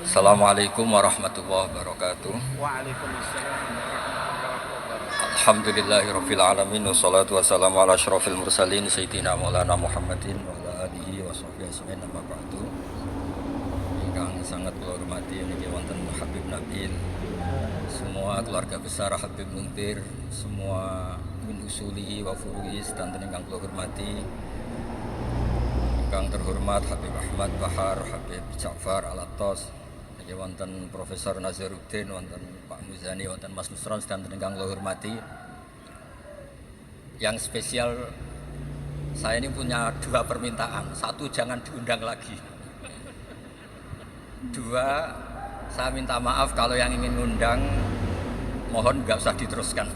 Assalamualaikum warahmatullahi wabarakatuh. Waalaikumsalam warahmatullahi wabarakatuh. Alhamdulillahirabbil alamin wassalatu wassalamu ala asyrofil mursalin sayyidina Maulana Muhammadin wa ala alihi washabbihi ajmain amma ba'du. Ingkang sangat kula hormati niki wonten Habib Nabil, semua keluarga besar Habib Muntir, semua min usulihi wa furu'i sedanten ingkang kula hormati. Ingkang terhormat Habib Ahmad Bahar, Habib Ja'far Al-Attas, niki wonten Profesor Nazaruddin, wonten Pak Muzani, wonten Mas Nusron sedanten ingkang kula hormati. Yang spesial, saya ini punya dua permintaan. Satu, jangan diundang lagi. Dua, saya minta maaf kalau yang ingin ngundang mohon nggak usah diteruskan.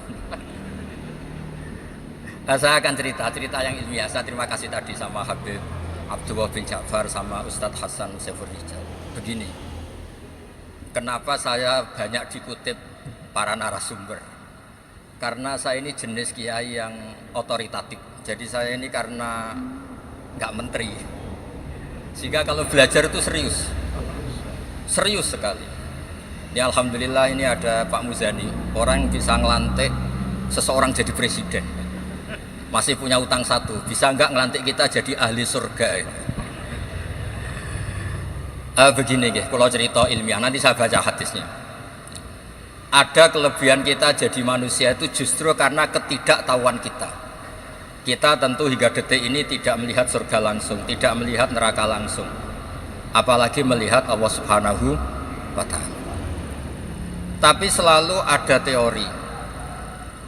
Nah, saya akan cerita yang ilmiah. Saya terima kasih tadi sama Habib Abdullah bin Ja'far sama Ustadz Hasan Sefur Rijal. Begini, kenapa saya banyak dikutip para narasumber? Karena saya ini jenis kiai yang otoritatif. Jadi saya ini karena nggak menteri, sehingga kalau belajar itu serius sekali. Ini alhamdulillah ini ada Pak Muzani, orang yang bisa ngelantik seseorang jadi presiden. Masih punya utang satu, bisa nggak ngelantik kita jadi ahli surga? Begini kalau cerita ilmiah, nanti saya baca hadisnya. Ada kelebihan kita jadi manusia itu justru karena ketidaktahuan kita. Kita tentu hingga detik ini tidak melihat surga langsung, tidak melihat neraka langsung, apalagi melihat Allah Subhanahu wa Ta'ala. Tapi selalu ada teori,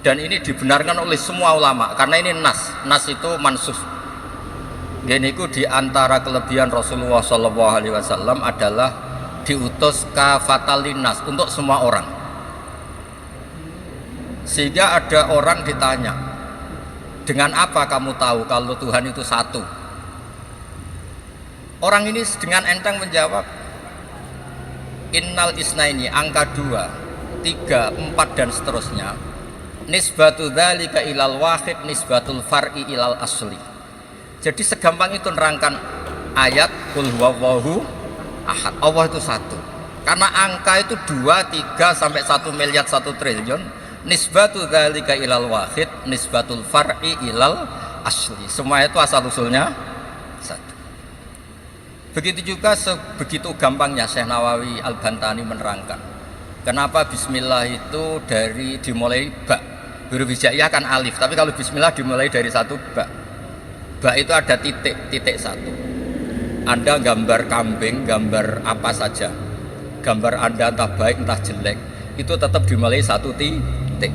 dan ini dibenarkan oleh semua ulama karena ini nas itu mansuh. Dan itu diantara kelebihan Rasulullah SAW adalah diutus kafatan linnas untuk semua orang. Sehingga ada orang ditanya, dengan apa kamu tahu kalau Tuhan itu satu? Orang ini dengan enteng menjawab, innal isnaini, angka 2, 3, 4 dan seterusnya. Nisbatu dzalika ilal wahid nisbatul far'i ilal asli. Jadi segampang itu nerangkan ayat qul huwallahu ahad, Allah itu satu. Karena angka itu 2, 3 sampai 1 miliar 1 triliun. Nisbatu dzalika ilal wahid nisbatul far'i ilal asli. Semua itu asal usulnya satu. Begitu juga begitu gampangnya Syekh Nawawi Al-Bantani menerangkan kenapa bismillah itu dimulai ba. Huruf hijaiyah kan alif, tapi kalau bismillah dimulai dari satu ba. Ba itu ada titik satu. Anda gambar kambing, gambar apa saja, gambar Anda entah baik entah jelek, itu tetap dimulai satu titik.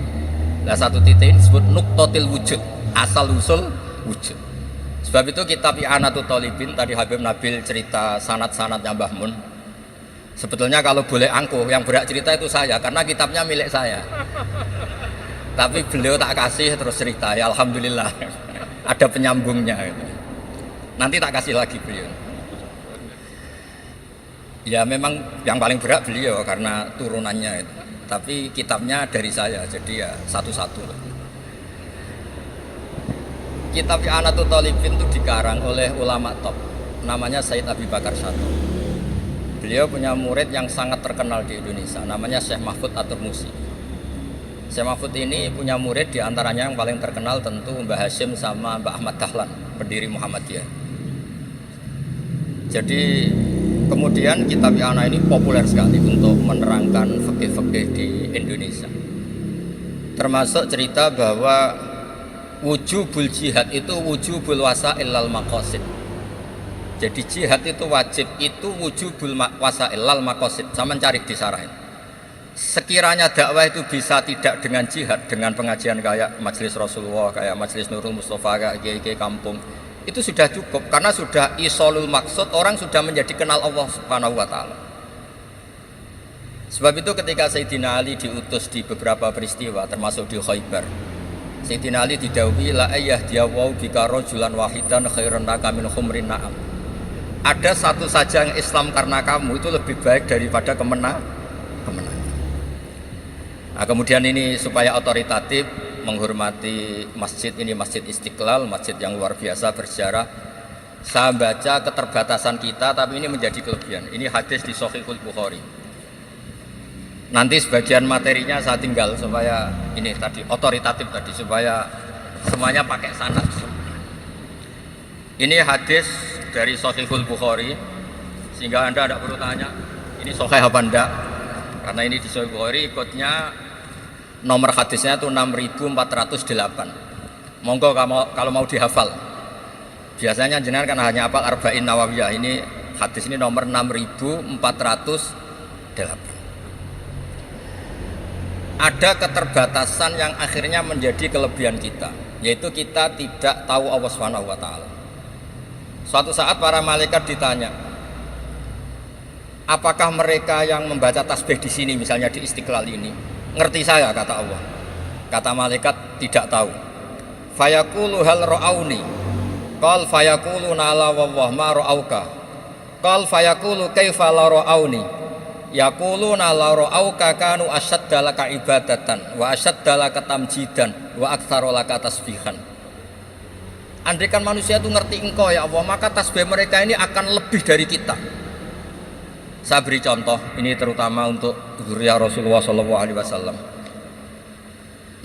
Nah, satu titik ini disebut nuqtatil wujud, asal usul wujud. Sebab itu kitab I'anatul Thalibin, tadi Habib Nabil cerita sanad-sanadnya Mbah Mun. Sebetulnya kalau boleh angkuh, yang berhak cerita itu saya, karena kitabnya milik saya. Tapi beliau tak kasih terus cerita, ya alhamdulillah. Ada penyambungnya gitu. Nanti tak kasih lagi beliau. Ya memang yang paling berat beliau karena turunannya itu. Tapi kitabnya dari saya, jadi ya satu-satu. Kitab I'anatul Thalibin itu dikarang oleh ulama top, namanya Said Abi Bakar Syato. Beliau punya murid yang sangat terkenal di Indonesia, namanya Syekh Mahfud At-Turmusi. Syekh Mahfud ini punya murid, diantaranya yang paling terkenal tentu Mbah Hashim sama Mbah Ahmad Dahlan, pendiri Muhammadiyah. Jadi kemudian kitab I'anah ini populer sekali untuk menerangkan fikih-fikih di Indonesia. Termasuk cerita bahwa wujubul jihad itu wujubul wasail lal maqasid. Jadi jihad itu wajib, itu wujubul wasail lal maqasid. Saya mencari di sarahin. Sekiranya dakwah itu bisa tidak dengan jihad, dengan pengajian kayak Majelis Rasulullah, kayak Majelis Nurul Mustafa, kayak kiai kampung, itu sudah cukup karena sudah isolul maksud, orang sudah menjadi kenal Allah Subhanahu wa Ta'ala. Sebab itu ketika Sayyidina Ali diutus di beberapa peristiwa termasuk di Khaybar, Sayyidina Ali didhawuhi la ayyahdiyawu bika rajulan wahidan khairun laka min khumrin na'am. Ada satu saja yang Islam karena kamu itu lebih baik daripada kemenangan. Nah, kemudian ini supaya otoritatif menghormati masjid ini, Masjid Istiqlal, masjid yang luar biasa bersejarah. Saya baca keterbatasan kita, tapi ini menjadi kelebihan. Ini hadis di Shahihul Bukhari. Nanti sebagian materinya saya tinggal supaya ini tadi otoritatif tadi supaya semuanya pakai sanad. Ini hadis dari Shahihul Bukhari sehingga Anda tidak perlu tanya ini sahih apa enggak, karena ini di Shahihul Bukhari ikutnya nomor hadisnya itu 6408. Monggo kalau mau dihafal. Biasanya jenengan kan hanya hafal Arba'in Nawawiyah. Ini hadis ini nomor 6408. Ada keterbatasan yang akhirnya menjadi kelebihan kita, yaitu kita tidak tahu Allah Subhanahu wa taala. Suatu saat para malaikat ditanya, apakah mereka yang membaca tasbih di sini misalnya di Istiqlal ini ngerti saya, kata Allah. Kata malaikat, tidak tahu. Fayaqulu hal ra'auni. Qal fayaqulu la wallah ma ra'auka. Qal fayaqulu kaifa la ra'auni. Yaquluna la ra'auka kanu ashadda laka ibadatan wa ashadda laka tamjidan wa aktsara laka tasbihan. Andaikan manusia itu ngerti engkau ya Allah, maka tasbih mereka ini akan lebih dari kita. Saya beri contoh, ini terutama untuk zuriat Rasulullah SAW.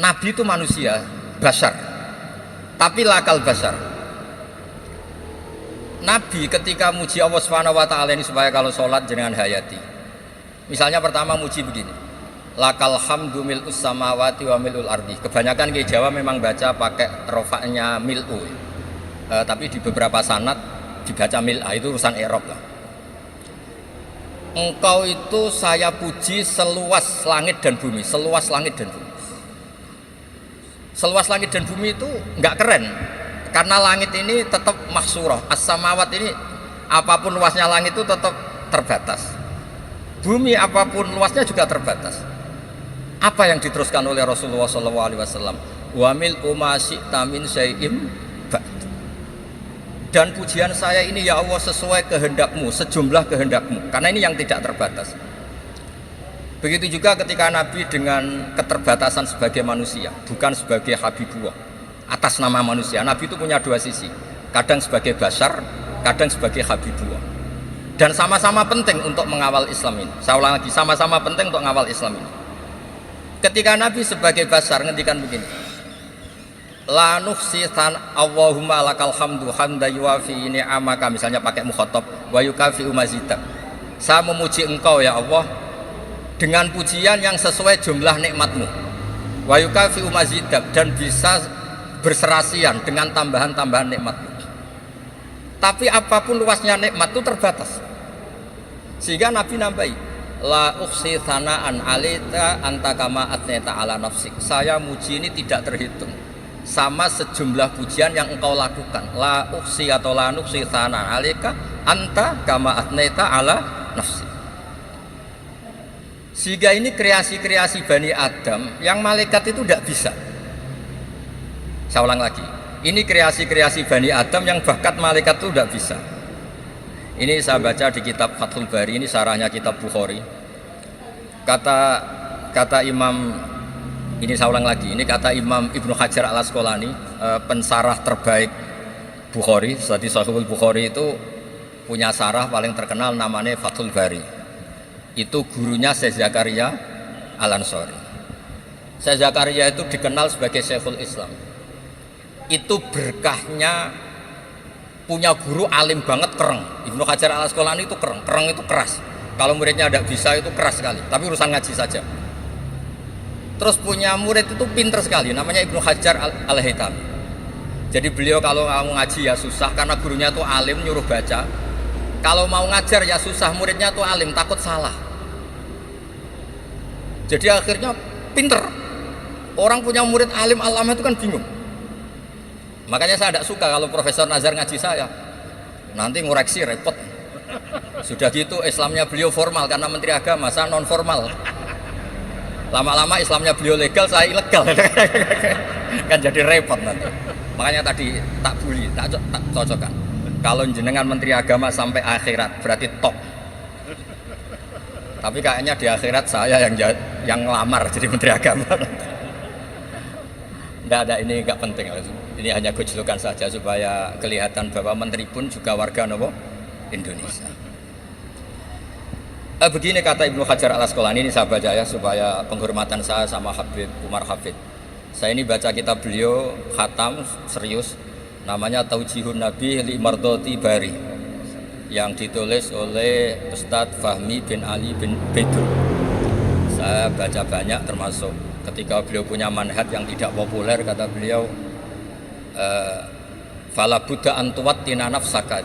Nabi itu manusia, bashar, tapi lakal bashar. Nabi ketika muji Allah Subhanahu wa taala ini supaya kalau sholat jenengan hayati. Misalnya pertama muji begini. Lakal hamdu mil'us samawati wa mil'ul ardi. Kebanyakan di Jawa memang baca pakai rofaknya mil'u. Tapi di beberapa sanad dibaca mil'a, itu urusan i'rab lah. Engkau itu saya puji seluas langit dan bumi, seluas langit dan bumi. Seluas langit dan bumi itu enggak keren. Karena langit ini tetap mahsurah, as-samawat ini apapun luasnya langit itu tetap terbatas. Bumi apapun luasnya juga terbatas. Apa yang diteruskan oleh Rasulullah SAW? Wa mil umasyi'ta min syai'im ba'd. Dan pujian saya ini ya Allah sesuai kehendakmu, sejumlah kehendakmu. Karena ini yang tidak terbatas. Begitu juga ketika Nabi dengan keterbatasan sebagai manusia, bukan sebagai Habibullah. Atas nama manusia, Nabi itu punya dua sisi, kadang sebagai bashar, kadang sebagai Habibullah, dan sama-sama penting untuk mengawal Islam ini. Saya ulang lagi, sama-sama penting untuk mengawal Islam ini. Ketika Nabi sebagai bashar ngendikan begini, la nuhsitan Allahumma lakal hamdu hamda yuafi ni'amaka, misalnya pakai mukhatab wa yukafi umazidak, saya memuji engkau ya Allah dengan pujian yang sesuai jumlah nikmatmu, wa yukafi umazidak, dan bisa berserasian dengan tambahan-tambahan nikmat. Tapi apapun luasnya nikmat itu terbatas. Sehingga Nabi nambahi, la ukhsi thana'an 'alaika anta kama athnayta 'ala nafsik. Saya muji ini tidak terhitung, sama sejumlah pujian yang engkau lakukan. La ukhsi atau la nukhsi thana'an 'alaika anta kama athnayta 'ala nafsik. Sehingga ini kreasi-kreasi Bani Adam yang malaikat itu tidak bisa. Saya ulang lagi, ini kreasi-kreasi Bani Adam yang bakat malaikat itu tidak bisa. Ini saya baca di kitab Fathul Bari, ini sarahnya kitab Bukhari. Kata Imam, ini saya ulang lagi, ini kata Imam Ibnu Hajar al-Asqalani, pensarah terbaik Bukhari. Jadi Shahihul Bukhari itu punya sarah paling terkenal namanya Fathul Bari. Itu gurunya Syekh Zakaria Al-Ansari. Syekh Zakaria itu dikenal sebagai Syekhul Islam. Itu berkahnya punya guru alim banget, kereng. Ibnu Hajar al-Asqalani itu kereng itu keras. Kalau muridnya tidak bisa itu keras sekali, tapi urusan ngaji saja. Terus punya murid itu pinter sekali, namanya Ibnu Hajar al-Haytami. Jadi beliau kalau mau ngaji ya susah, karena gurunya itu alim, nyuruh baca. Kalau mau ngajar ya susah, muridnya itu alim, takut salah. Jadi akhirnya pinter. Orang punya murid alim alama itu kan bingung. Makanya saya tidak suka kalau Profesor Nazar ngaji saya, nanti ngoreksi repot. Sudah gitu Islamnya beliau formal karena Menteri Agama, saya non formal. Lama-lama Islamnya beliau legal, saya ilegal. Kan jadi repot nanti. Makanya tadi tak bully, tak cocokkan. Kalau jenengan Menteri Agama sampai akhirat berarti top. Tapi kayaknya di akhirat saya yang ngelamar jadi Menteri Agama. Enggak ada, ini enggak penting. Ini hanya gojlokan saja supaya kelihatan bahwa menteri pun juga warga nopo Indonesia. Begini kata Ibnu Hajar Al Asqalani, ini saya baca ya supaya penghormatan saya sama Habib Umar Hafid. Saya ini baca kitab beliau khatam serius, namanya Taujihun Nabi li Mardoti Bari, yang ditulis oleh Ustadz Fahmi bin Ali bin Bedul. Saya baca banyak, termasuk ketika beliau punya manhaj yang tidak populer, kata beliau fala budda antuwattina nafsaka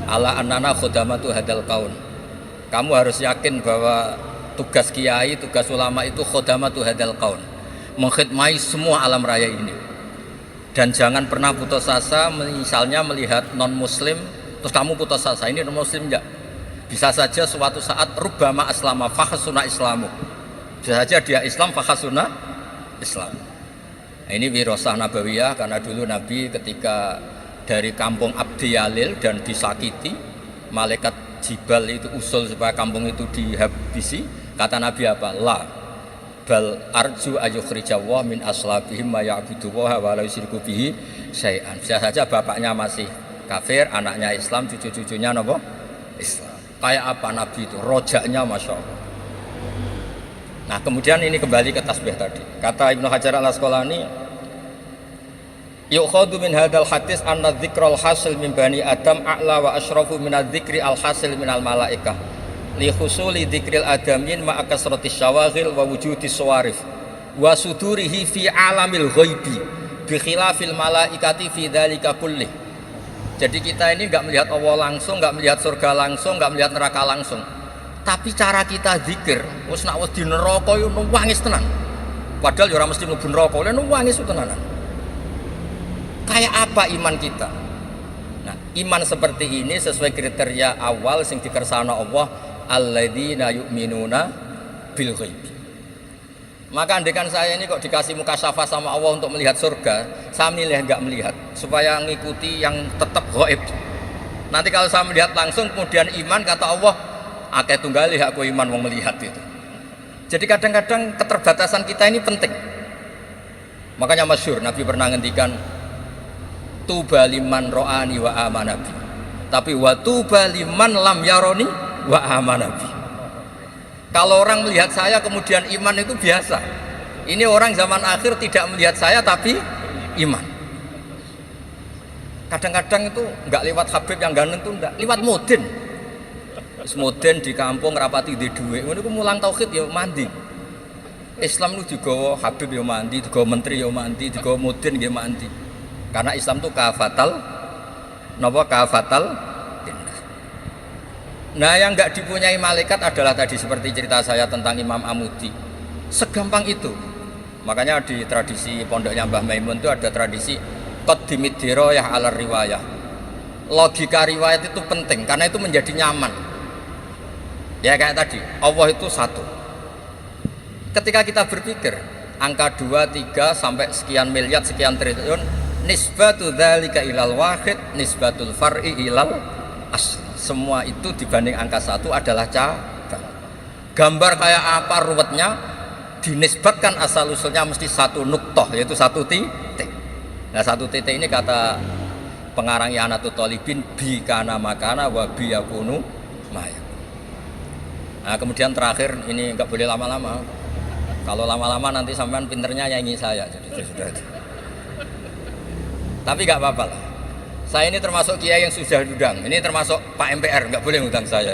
ala annana khudamatu hadal kaun. Kamu harus yakin bahwa tugas kiai, tugas ulama itu khudamatu hadal kaun, mengkhidmati semua alam raya ini. Dan jangan pernah putus asa, misalnya melihat non muslim terus kamu putus asa, ini non muslim enggak. Bisa saja suatu saat rubbama aslama fakhasuna islamu, bisa saja dia Islam fakhasuna Islam. Nah, ini wirasah nabawiyah, karena dulu Nabi ketika dari kampung Abdi Yalil dan disakiti, malaikat Jibal itu usul supaya kampung itu dihabisi, kata Nabi apa? La bal arju ayukhrijawah min aslabihim ma ya'budu wa la yusyriku bihi syai'an. Bisa saja bapaknya masih kafir, anaknya Islam, cucu-cucunya napa? Islam. Kayak apa Nabi itu? Rojaknya Masya Allah. Nah kemudian ini kembali ke tasbih tadi. Kata Ibnu Hajar Al Asqalani, yukhadu min hadal hadis anna dzikral hasil min bani adam a'la wa asyrafu min adzikri al hasil min al malaikah li husuli dzikril adamin ma akasratis syawaghil wa wujudis sawarif wa sudurihi fi alamil ghaibi bi khilafil malaikati fi dzalika kulli. Jadi kita ini enggak melihat Allah langsung, enggak melihat surga langsung, enggak melihat neraka langsung. Tapi cara kita zikir, wis nek wis di neraka yo nangis tenan. Padahal yo ora mesti mlebu neraka, lha nangis tenanan. Kayak apa iman kita? Nah, iman seperti ini sesuai kriteria awal sing dikersana Allah, alladzina yu'minuna bil ghaib. Maka andekan saya ini kok dikasih mukasyafah sama Allah untuk melihat surga, saya milih enggak melihat supaya ngikuti yang tetap ghaib. Nanti kalau saya melihat langsung kemudian iman, kata Allah, akeh tunggali aku iman mau melihat itu. Jadi kadang-kadang keterbatasan kita ini penting. Makanya masyhur Nabi pernah ngendikan tuba liman ro'ani wa amanabi, tapi wa tuba liman lam yaroni wa amanabi. Kalau orang melihat saya kemudian iman itu biasa. Ini orang zaman akhir tidak melihat saya tapi iman. Kadang-kadang itu enggak lewat Habib yang ganteng itu enggak, lewat Mudin. Mudin di kampung rapati di duit, ini aku mulang tauhid ya mandi. Islam itu digawa Habib ya mandi, digawa menteri ya mandi, digawa Mudin ya mandi. Karena Islam itu kafatal, napa kafatal. Nah yang nggak dipunyai malaikat adalah tadi seperti cerita saya tentang Imam Amudi. Segampang itu. Makanya di tradisi pondoknya Mbah Maimun itu ada tradisi qaddimid dirayah ala riwayah. Logika riwayat itu penting karena itu menjadi nyaman. Ya kayak tadi, Allah itu satu. Ketika kita berpikir angka 2, 3 sampai sekian miliar, sekian triliun, nisbatu dzalika ilal wahid, nisbatul far'i ilal asl. Semua itu dibanding angka 1 adalah cabang. Gambar kayak apa ruwetnya, dinisbatkan asal usulnya mesti satu nuktoh, yaitu satu titik. Nah satu titik ini kata pengarang I'anatul Thalibin, bi kana makana wa bi yakunu maya. Nah kemudian terakhir ini enggak boleh lama-lama. Kalau lama-lama nanti sampean pinternya nyanyi saya. Jadi sudah. Tapi enggak apa-apa lah. Saya ini termasuk kiai yang sudah diundang. Ini termasuk Pak MPR, enggak boleh ngundang saya.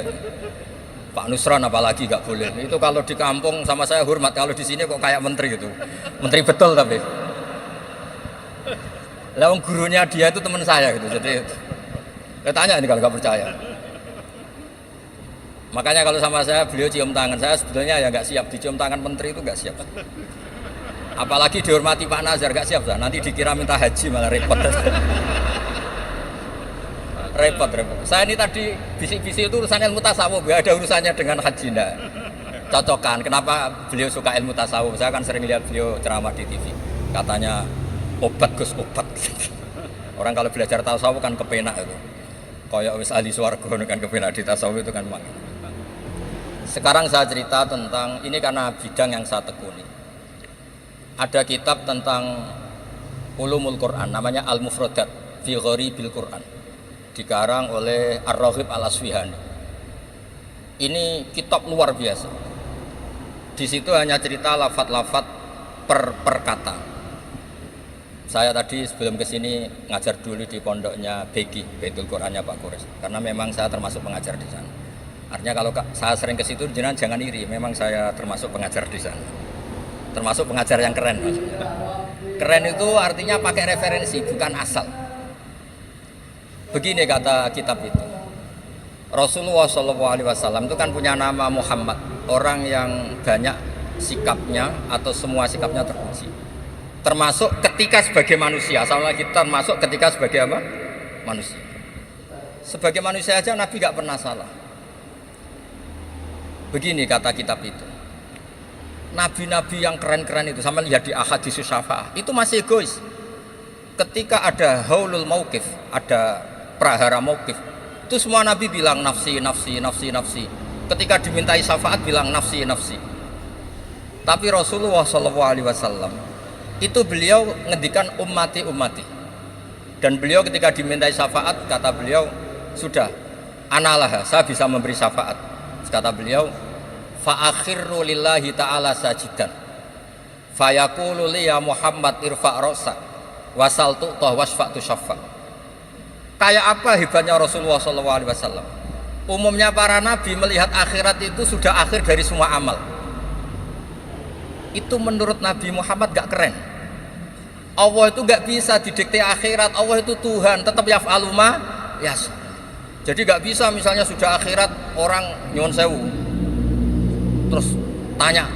Pak Nusron apalagi enggak boleh. Itu kalau di kampung sama saya hormat, kalau di sini kok kayak menteri gitu. Menteri betul tapi. Lawan gurunya dia itu teman saya gitu. Jadi tanya ini kalau enggak percaya. Makanya kalau sama saya beliau cium tangan, saya sebetulnya ya nggak siap dicium tangan menteri itu nggak siap. Apalagi dihormati Pak Nazar nggak siap, nanti dikira minta haji malah repot. repot. Saya ini tadi bisik-bisik itu urusan ilmu tasawuf, nggak ada urusannya dengan haji, nggak cocokan. Kenapa beliau suka ilmu tasawuf? Saya kan sering lihat beliau ceramah di TV, katanya obat Gus obat. Orang kalau belajar tasawuf kan kepenak itu, kayak wis ahli swarga kan kepenak di tasawuf itu kan mak. Sekarang saya cerita tentang ini karena bidang yang saya tekuni. Ada kitab tentang Ulumul Quran, namanya Al-Mufradat fi Gharibil Quran, dikarang oleh Ar-Raghib Al-Asfihani. Ini kitab luar biasa. Di situ hanya cerita lafat-lafat per kata. Saya tadi sebelum kesini ngajar dulu di pondoknya Beki, Baitul Qurannya Pak Kures, karena memang saya termasuk pengajar di sana. Artinya kalau saya sering ke situ, jangan iri, memang saya termasuk pengajar di sana. Termasuk pengajar yang keren. Keren itu artinya pakai referensi, bukan asal. Begini kata kitab itu. Rasulullah SAW itu kan punya nama Muhammad, orang yang banyak sikapnya atau semua sikapnya terpuji. Termasuk ketika sebagai manusia, sama lagi termasuk ketika sebagai apa? Manusia. Sebagai manusia aja Nabi gak pernah salah. Begini kata kitab itu. Nabi-nabi yang keren-keren itu, sama lihat di Ahadits Syafa'ah, itu masih egois. Ketika ada haulul mauqif, ada prahara mauqif, itu semua Nabi bilang nafsi, nafsi, nafsi, nafsi. Ketika dimintai syafaat bilang nafsi, nafsi. Tapi Rasulullah SAW itu beliau ngendikan ummati, ummati. Dan beliau ketika dimintai syafaat, kata beliau, sudah, analah, saya bisa memberi syafaat. Kata beliau, fa'akhirru lillahi ta'ala sajidan fayaqulu li ya Muhammad irfa' ra'sa wasal tu'tah wasfa'tu syaffa'. Kayak apa hebatnya Rasulullah SAW? Umumnya para nabi melihat akhirat itu sudah akhir dari semua amal. Itu menurut Nabi Muhammad gak keren. Allah itu gak bisa didikte akhirat. Allah itu Tuhan, tetap yaf'alu ma yas. Jadi gak bisa misalnya sudah akhirat orang nyuwun sewu terus tanya,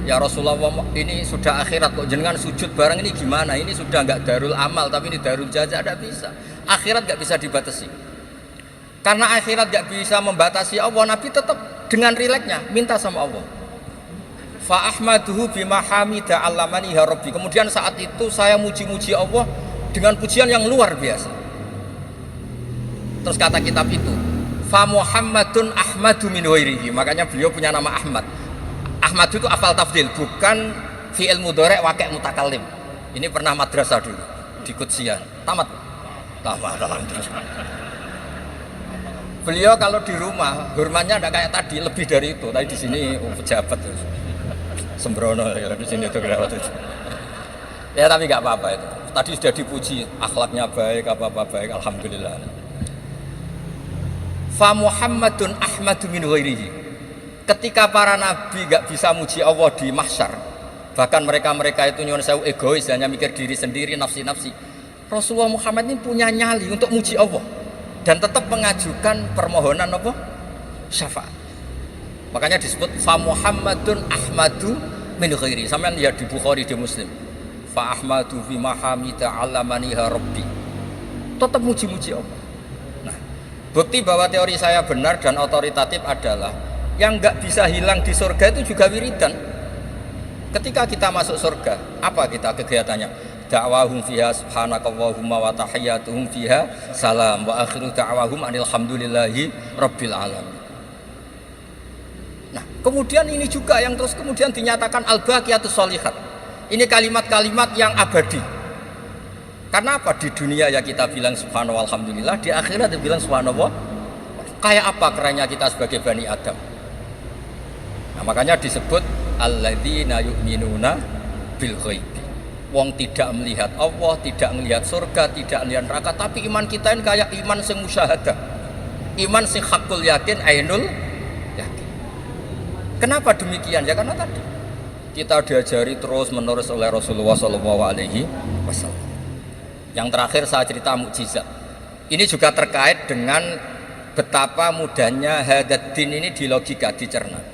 ya Rasulullah, ini sudah akhirat kok jenengan sujud bareng ini gimana? Ini sudah nggak darul amal tapi ini darul jaza. Tidak bisa. Akhirat nggak bisa dibatasi. Karena akhirat nggak bisa membatasi Allah, Nabi tetap dengan rileksnya minta sama Allah. Fa ahmaduhu bima hamida allamani ya rabbi. Kemudian saat itu saya muji-muji Allah dengan pujian yang luar biasa. Terus kata kitab itu, fa Muhammadun Ahmadu min ghairihi. Makanya beliau punya nama Ahmad. Ahmad itu afal tafdil, bukan fi'il mudhari' waqi' mutakallim. Ini pernah madrasah dulu di Qudsiyah. Tamat. Alhamdulillah. Beliau kalau di rumah hormatnya tidak kayak tadi, lebih dari itu. Tadi di sini pejabat sembrono ya, di sini itu kerawat itu. Ya tapi nggak apa-apa itu. Tadi sudah dipuji, akhlaknya baik, apa-apa baik, alhamdulillah. Fa Muhammadun Ahmadu min ghairihi. Ketika para nabi gak bisa muji Allah di mahsyar, bahkan mereka itu nyuwun sewu egois, hanya mikir diri sendiri, nafsi-nafsi. Rasulullah Muhammad ini punya nyali untuk muji Allah dan tetap mengajukan permohonan apa? Syafaat. Makanya disebut fa Muhammadun Ahmadu min ghairihi. Sampeyan lihat di Bukhari, di Muslim. Fa Ahmadu fi mahamida allamaniha rabbi. Tetap muji-muji Allah. Bukti bahwa teori saya benar dan otoritatif adalah yang nggak bisa hilang di surga itu juga wiridan. Ketika kita masuk surga, apa kita kegiatannya? Da'wahum fiha subhanakallahumma wa tahiyyatuhum fiha salam wa akhiru da'wahum alhamdulillahi rabbil alamin. Nah, kemudian ini juga yang terus kemudian dinyatakan al-baqiyatus sholihat. Ini kalimat-kalimat yang abadi. Karena apa? Di dunia ya kita bilang subhanallah alhamdulillah, di akhirat dibilang subhanallah. Kayak apa kerennya kita sebagai Bani Adam. Nah, makanya disebut alladzina yu'minuna bil ghaibi. Wong tidak melihat Allah, tidak melihat surga, tidak melihat neraka, tapi iman kita ini kayak iman sing musyahadah. Iman sing hakul yakin, ainul yakin. Kenapa demikian? Ya karena tadi kita diajari terus menerus oleh Rasulullah SAW. Yang terakhir saya cerita mukjizat. Ini juga terkait dengan betapa mudahnya hadaddin ini di logika, dicerna.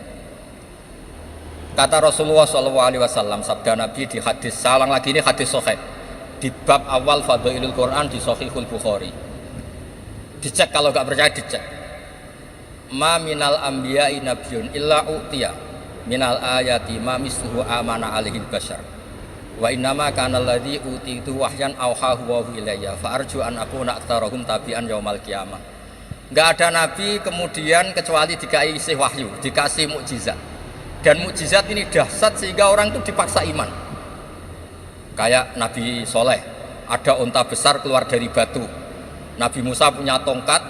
Kata Rasulullah SAW, sabda Nabi di hadis, salang lagi ini hadis sahih di bab awal Fadhailul Quran di Shahihul Bukhari. Dicek kalau nggak percaya dicek. Ma minal anbiya'i nabiyyun illa utiya minal ayati ma misluhu amana alaihi bashar. Wa innama kana alladzi utitu wahyan auhahu wa ilayya fa arju an akuna aktsarahum tabi'an yaumal qiyamah. Enggak ada nabi kemudian kecuali dikasih wahyu, dikasih mukjizat. Dan mukjizat ini dahsyat sehingga orang itu dipaksa iman. Kayak Nabi Soleh, ada unta besar keluar dari batu. Nabi Musa punya tongkat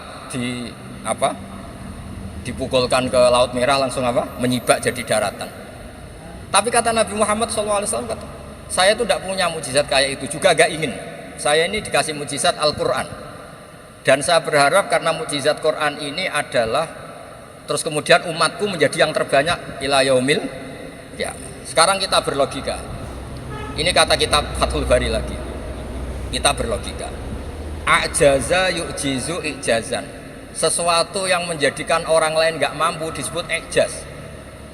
dipukulkan ke Laut Merah langsung menyibak jadi daratan. Tapi kata Nabi Muhammad SAW, saya itu tidak punya mukjizat kayak itu, juga gak ingin. Saya ini dikasih mukjizat Al-Quran, dan saya berharap karena mukjizat Quran ini adalah terus kemudian umatku menjadi yang terbanyak ila yaumil ya. Sekarang kita berlogika, ini kata kitab Fathul Bari lagi, kita berlogika, ajaza yu'jizu ijazan, sesuatu yang menjadikan orang lain gak mampu disebut ijaz.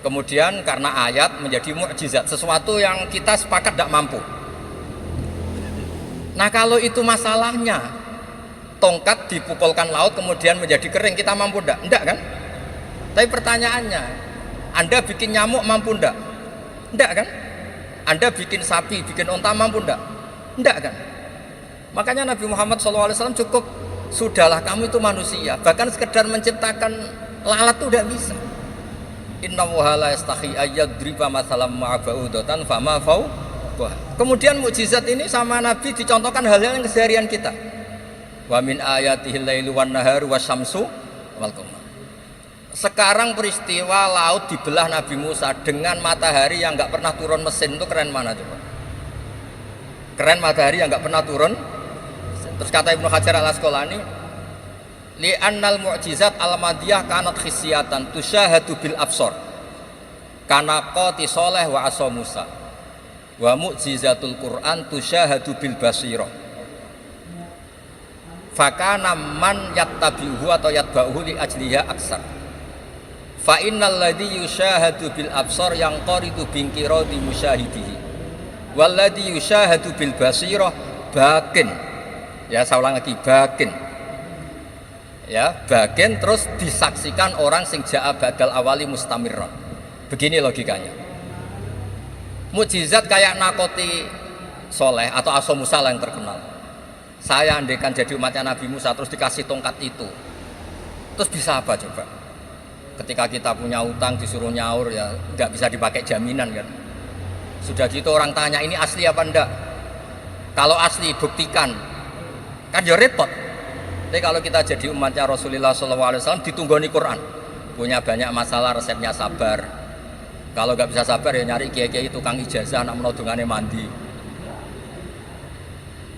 Kemudian karena ayat menjadi mukjizat, sesuatu yang kita sepakat tidak mampu. Nah kalau itu masalahnya, tongkat dipukulkan laut kemudian menjadi kering, kita mampu enggak? Enggak kan? Tapi pertanyaannya, Anda bikin nyamuk mampu enggak? Enggak kan? Anda bikin sapi, bikin onta mampu enggak? Enggak kan? Makanya Nabi Muhammad SAW cukup, sudahlah kamu itu manusia, bahkan sekedar menciptakan lalat itu udah bisa. Inna wahala yastahi ayyadriba masalam ma'aba'udatan fama fawqah. Kemudian mukjizat ini sama Nabi dicontohkan hal-hal yang keseharian kita. Wa min ayatihil lailu wan naharu wasyamsu wal qamar. Sekarang peristiwa laut dibelah Nabi Musa dengan matahari yang enggak pernah turun mesin, itu keren mana coba? Keren matahari yang enggak pernah turun. Terus kata Ibnu Hajar Al-Asqalani, li'annal mu'jizat al-madiyah kanat khisyatan tusyahadu bil absor kana qati soleh wa asa Musa wa mu'jizatul Qur'an tusyahadu bil basirah fakana man yattabi'uhu atau yatba'uhu li ajliha aksar fa innal ladhi yusyahadu bil absor yang qaridu bingkiradi musyahidihi wal ladhi yusyahadu bil basirah bakin, ya saya ulang lagi, bakin, ya bagian terus disaksikan orang sing ja'a badal awali mustamirron. Begini logikanya, mukjizat kayak nakoti soleh atau aso Musa yang terkenal. Saya andaikan jadi umatnya Nabi Musa terus dikasih tongkat itu, terus bisa apa coba? Ketika kita punya utang disuruh nyaur, ya nggak bisa dipakai jaminan kan. Sudah gitu orang tanya ini asli apa enggak, kalau asli buktikan, kan ya repot. Tapi kalau kita jadi umatnya Rasulullah SAW ditunggoni Quran, punya banyak masalah resepnya sabar. Kalau nggak bisa sabar ya nyari kiai-kiai tukang ijazah nak menodongannya mandi.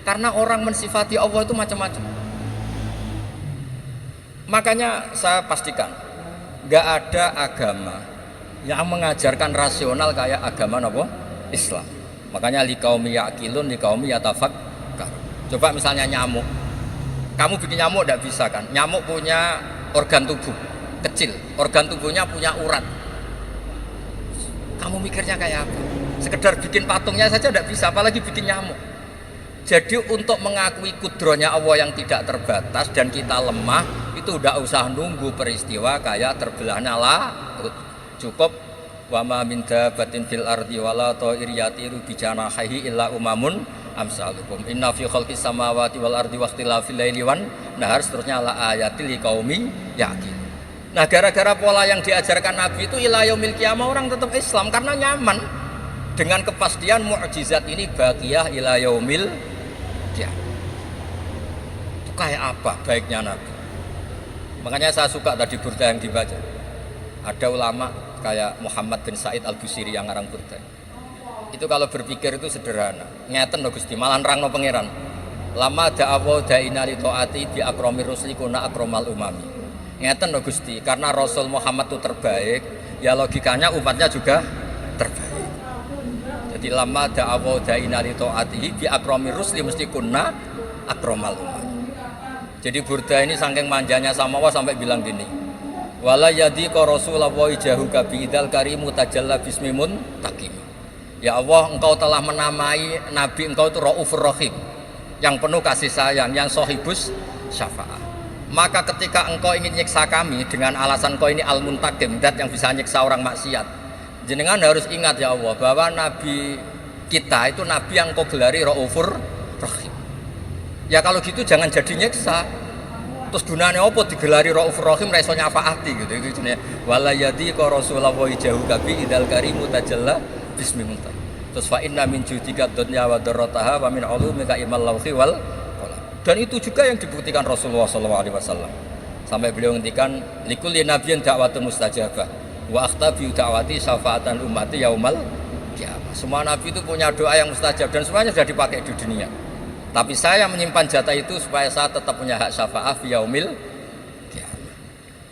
Karena orang mensifati Allah itu macam-macam. Makanya saya pastikan nggak ada agama yang mengajarkan rasional kayak agama Islam. Makanya liqaumi yaqilun liqaumi yatafakkar. Coba misalnya nyamuk. Kamu bikin nyamuk tidak bisa kan? Nyamuk punya organ tubuh kecil, organ tubuhnya punya urat. Kamu mikirnya kayak apa? Sekedar bikin patungnya saja tidak bisa, apalagi bikin nyamuk. Jadi untuk mengakui kudronya Allah yang tidak terbatas dan kita lemah, itu udah usah nunggu peristiwa kayak terbelahnya laut. Cukup wa ma min dabatin fil ardi wala ta'ir yatiru bi janahihi illa umamun amsalukum inna fi khalqis samawati wal ardi wakhtilafil laili wan nahar, seterusnya la ayatil liqaumi yaqin. Nah, gara-gara pola yang diajarkan Nabi itu ila yaumil qiyamah orang tetap Islam karena nyaman dengan kepastian mukjizat ini baqiyah ila yaumil qiyamah. Itu kayak apa baiknya Nabi. Makanya saya suka tadi burda yang dibaca. Ada ulama kayak Muhammad bin Said Al-Busiri yang ngarang burda. Itu kalau berpikir itu sederhana. Ngeten lho Gusti, malah nerangno pangeran. Lama da'awa da'ina li ta'ati bi akramir rusli kuna akramal umami. Ngeten lho Gusti, karena Rasul Muhammad itu terbaik, ya logikanya umatnya juga terbaik. Jadi lama da'awa da'ina li ta'ati bi akramir rusli mesti kuna akramal umami. Jadi burda ini saking manjanya sama Allah sampai bilang gini. Wala yadhiqa Rasulullah jahuka bi idal karimu tajalla bismimun takim. Ya Allah, engkau telah menamai Nabi engkau itu Raufur Rahim, yang penuh kasih sayang, yang sohibus syafa'ah. Maka ketika engkau ingin nyiksa kami dengan alasan engkau ini al-muntakim, dat yang bisa nyiksa orang maksiat, jenengan harus ingat ya Allah bahwa Nabi kita itu Nabi yang engkau gelari Raufur Rahim. Ya kalau gitu jangan jadi nyiksa. Terus gunanya apa digelari Raufur Rahim ra iso nyafaati gitu. Itu jenenge wala yadhiqa Rasulullah jahuka bi idal karimu tajalla bismillah. Terus fa inna min judika dunya wa darrataha wa min ulumika imal lawhi wal qalam. Dan itu juga yang dibuktikan Rasulullah SAW. Sampai beliau ngendikan likulli nabiyyin da'watun mustajabah wa akhtabi da'wati syafa'atan ummati yaumal qiyamah. Semua nabi itu punya doa yang mustajab dan semuanya sudah dipakai di dunia. Tapi saya menyimpan jatah itu supaya saya tetap punya hak syafaat fi yaumil qiyamah.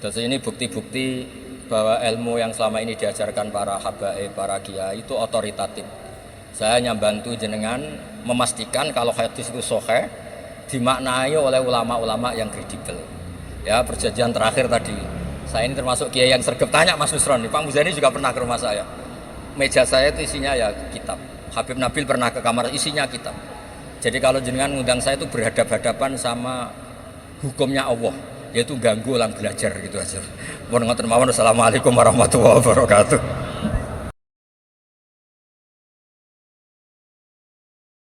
Terus ini bukti-bukti bahwa ilmu yang selama ini diajarkan para habaib, para kiai itu otoritatif. Saya hanya bantu jenengan memastikan kalau hadis itu sahih dimaknai oleh ulama-ulama yang kredibel. Ya, perjanjian terakhir tadi. Saya ini termasuk kiai yang sergap tanya Mas Nusron. Pak Muzani juga pernah ke rumah saya. Meja saya itu isinya ya kitab. Habib Nabil pernah ke kamar isinya kitab. Jadi kalau jenengan ngundang saya itu berhadap-hadapan sama hukumnya Allah, yaitu ganggu orang belajar gitu aja. Assalamualaikum warahmatullahi wabarakatuh.